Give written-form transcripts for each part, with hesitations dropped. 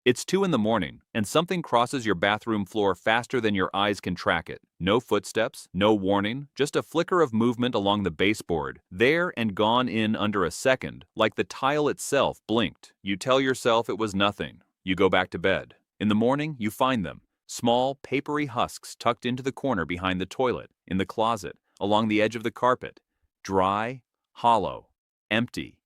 It's 2 in the morning, and something crosses your bathroom floor faster than your eyes can track it. No footsteps, no warning, just a flicker of movement along the baseboard, there and gone in under a second, like the tile itself blinked. You tell yourself it was nothing. You go back to bed. In the morning, you find them. Small, papery husks tucked into the corner behind the toilet, in the closet, along the edge of the carpet. Dry, hollow, empty.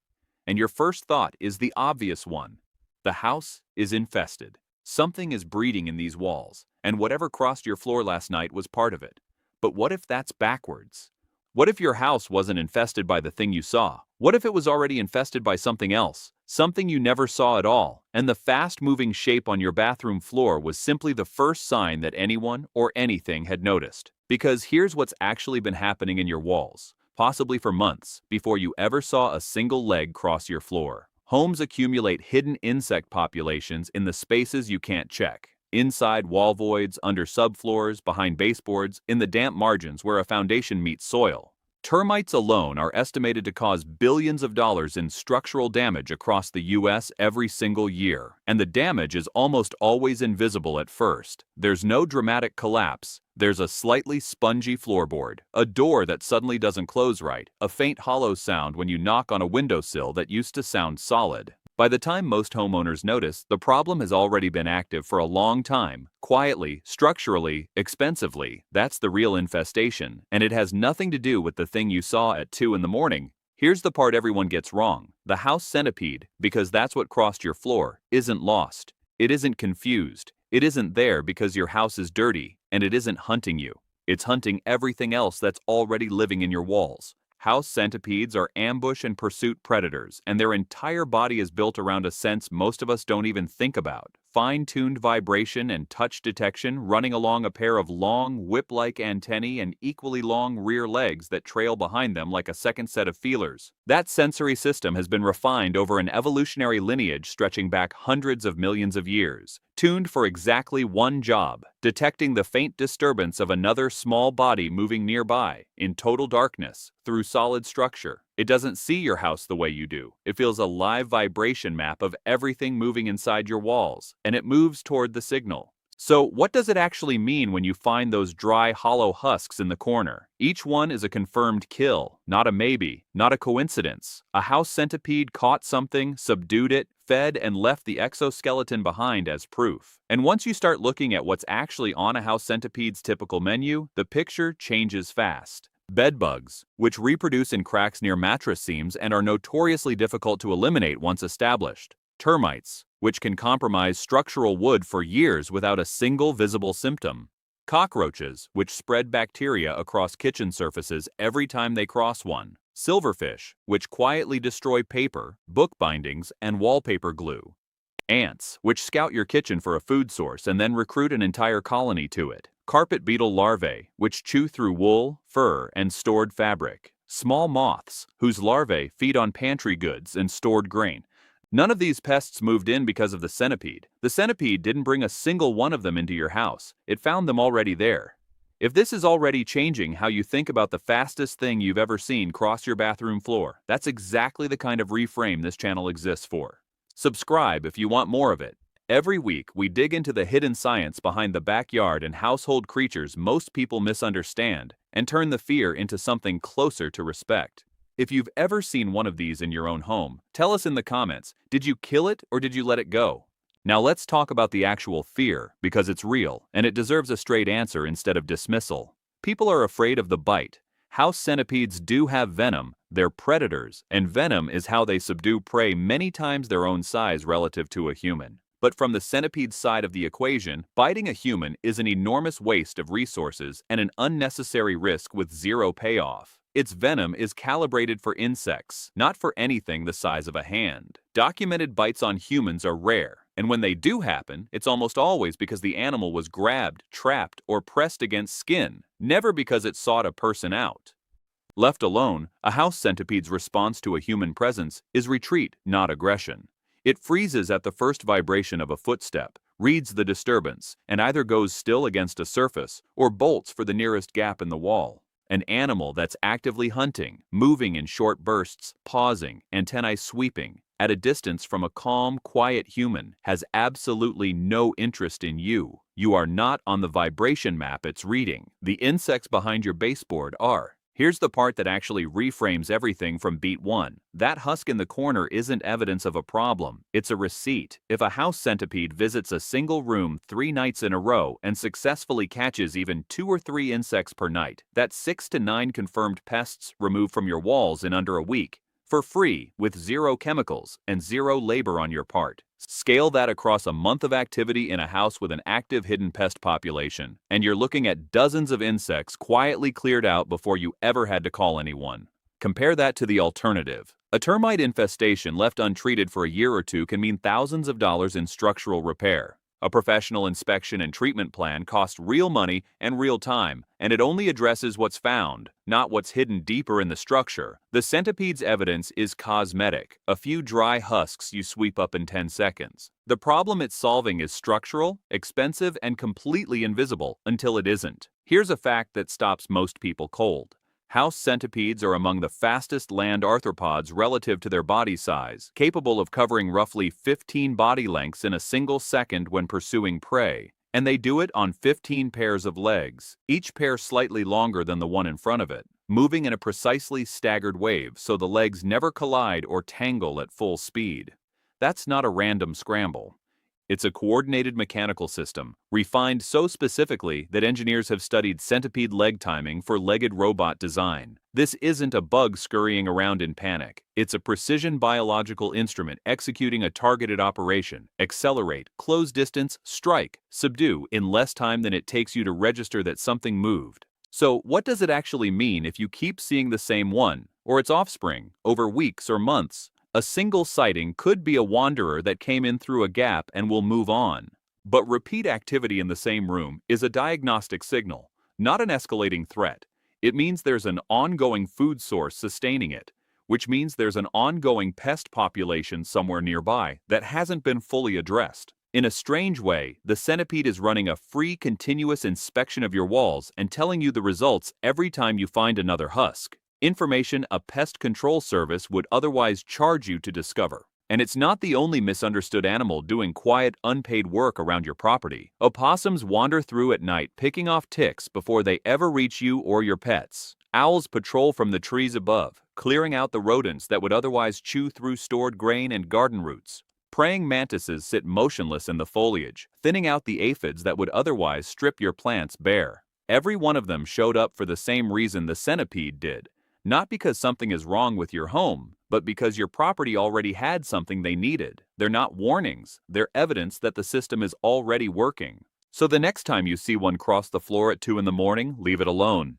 And your first thought is the obvious one. The house is infested. Something is breeding in these walls, and whatever crossed your floor last night was part of it. But what if that's backwards? What if your house wasn't infested by the thing you saw? What if it was already infested by something else, something you never saw at all, and the fast-moving shape on your bathroom floor was simply the first sign that anyone or anything had noticed? Because here's what's actually been happening in your walls, possibly for months, before you ever saw a single leg cross your floor. Homes accumulate hidden insect populations in the spaces you can't check. Inside wall voids, under subfloors, behind baseboards, in the damp margins where a foundation meets soil. Termites alone are estimated to cause billions of dollars in structural damage across the U.S. every single year, and the damage is almost always invisible at first. There's no dramatic collapse. There's a slightly spongy floorboard, a door that suddenly doesn't close right, a faint hollow sound when you knock on a windowsill that used to sound solid. By the time most homeowners notice, the problem has already been active for a long time, quietly, structurally, expensively. That's the real infestation, and it has nothing to do with the thing you saw at 2 in the morning. Here's the part everyone gets wrong. The house centipede, because that's what crossed your floor, isn't lost. It isn't confused. It isn't there because your house is dirty, and it isn't hunting you. It's hunting everything else that's already living in your walls. House centipedes are ambush and pursuit predators, and their entire body is built around a sense most of us don't even think about. Fine-tuned vibration and touch detection running along a pair of long, whip-like antennae and equally long rear legs that trail behind them like a second set of feelers. That sensory system has been refined over an evolutionary lineage stretching back hundreds of millions of years, tuned for exactly one job: detecting the faint disturbance of another small body moving nearby, in total darkness, through solid structure. It doesn't see your house the way you do. It feels a live vibration map of everything moving inside your walls, and it moves toward the signal. So what does it actually mean when you find those dry, hollow husks in the corner? Each one is a confirmed kill, not a maybe, not a coincidence. A house centipede caught something, subdued it, fed, and left the exoskeleton behind as proof. And once you start looking at what's actually on a house centipede's typical menu, the picture changes fast. Bedbugs, which reproduce in cracks near mattress seams and are notoriously difficult to eliminate once established. Termites, which can compromise structural wood for years without a single visible symptom. Cockroaches, which spread bacteria across kitchen surfaces every time they cross one. Silverfish, which quietly destroy paper, book bindings, and wallpaper glue. Ants, which scout your kitchen for a food source and then recruit an entire colony to it. Carpet beetle larvae, which chew through wool, fur, and stored fabric. Small moths, whose larvae feed on pantry goods and stored grain. None of these pests moved in because of the centipede. The centipede didn't bring a single one of them into your house. It found them already there. If this is already changing how you think about the fastest thing you've ever seen cross your bathroom floor, that's exactly the kind of reframe this channel exists for. Subscribe if you want more of it. Every week, we dig into the hidden science behind the backyard and household creatures most people misunderstand and turn the fear into something closer to respect. If you've ever seen one of these in your own home, tell us in the comments, did you kill it or did you let it go? Now let's talk about the actual fear, because it's real and it deserves a straight answer instead of dismissal. People are afraid of the bite. House centipedes do have venom, they're predators, and venom is how they subdue prey many times their own size relative to a human. But from the centipede side of the equation, biting a human is an enormous waste of resources and an unnecessary risk with zero payoff. Its venom is calibrated for insects, not for anything the size of a hand. Documented bites on humans are rare, and when they do happen, it's almost always because the animal was grabbed, trapped, or pressed against skin, never because it sought a person out. Left alone, a house centipede's response to a human presence is retreat, not aggression. It freezes at the first vibration of a footstep, reads the disturbance, and either goes still against a surface or bolts for the nearest gap in the wall. An animal that's actively hunting, moving in short bursts, pausing, antennae sweeping, at a distance from a calm, quiet human, has absolutely no interest in you. You are not on the vibration map it's reading. The insects behind your baseboard are. Here's the part that actually reframes everything from beat one. That husk in the corner isn't evidence of a problem, it's a receipt. If a house centipede visits a single room 3 nights in a row and successfully catches even 2 or 3 insects per night, that's 6 to 9 confirmed pests removed from your walls in under a week, for free, with 0 chemicals and 0 labor on your part. Scale that across a month of activity in a house with an active hidden pest population, and you're looking at dozens of insects quietly cleared out before you ever had to call anyone. Compare that to the alternative. A termite infestation left untreated for a year or two can mean thousands of dollars in structural repair. A professional inspection and treatment plan costs real money and real time, and it only addresses what's found, not what's hidden deeper in the structure. The centipede's evidence is cosmetic, a few dry husks you sweep up in 10 seconds. The problem it's solving is structural, expensive, and completely invisible until it isn't. Here's a fact that stops most people cold. House centipedes are among the fastest land arthropods relative to their body size, capable of covering roughly 15 body lengths in a single second when pursuing prey. And they do it on 15 pairs of legs, each pair slightly longer than the one in front of it, moving in a precisely staggered wave so the legs never collide or tangle at full speed. That's not a random scramble. It's a coordinated mechanical system, refined so specifically that engineers have studied centipede leg timing for legged robot design. This isn't a bug scurrying around in panic. It's a precision biological instrument executing a targeted operation: accelerate, close distance, strike, subdue in less time than it takes you to register that something moved. So what does it actually mean if you keep seeing the same one, or its offspring, over weeks or months? A single sighting could be a wanderer that came in through a gap and will move on. But repeat activity in the same room is a diagnostic signal, not an escalating threat. It means there's an ongoing food source sustaining it, which means there's an ongoing pest population somewhere nearby that hasn't been fully addressed. In a strange way, the centipede is running a free, continuous inspection of your walls and telling you the results every time you find another husk. Information a pest control service would otherwise charge you to discover. And it's not the only misunderstood animal doing quiet, unpaid work around your property. Opossums wander through at night picking off ticks before they ever reach you or your pets. Owls patrol from the trees above, clearing out the rodents that would otherwise chew through stored grain and garden roots. Praying mantises sit motionless in the foliage, thinning out the aphids that would otherwise strip your plants bare. Every one of them showed up for the same reason the centipede did. Not because something is wrong with your home, but because your property already had something they needed. They're not warnings, they're evidence that the system is already working. So the next time you see one cross the floor at 2 in the morning, leave it alone.